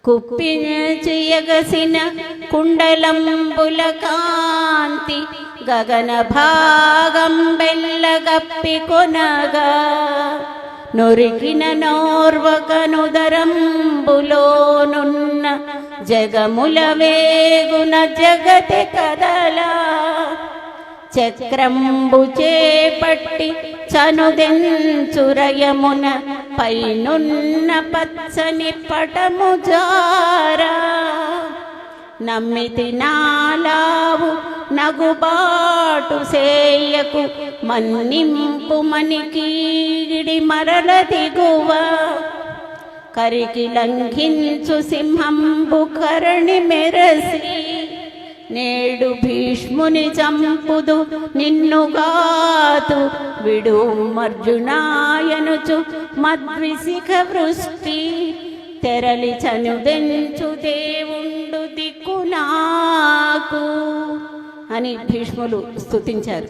కుప్పించి ఎగసిన కుండలంబుల కాంతి గగన భాగం బెల్లగప్పి కొనగా నొరికిన నోర్వకనుదరంబులోనున్న జగముల వేగున జగతి కదలా చక్రంబు చేపట్టి చనుదెంచురయమున పైనున్న పచ్చని పటము జారా నమ్మితి నాలావు నగుబాటు సేయకు మన్నింపు మణికీడి మరల దిగువ కరికి లంఘించు సింహంబు కరణి మెరసి నేడు భీష్ముని చంపుదు నిన్నుగాతు విడు మర్జునాయనుచు మద్విశిఖ వృష్టి తెరలి చనుదెంచు దేవుండు దిక్కు నాకు అని భీష్ములు స్తుతించారు.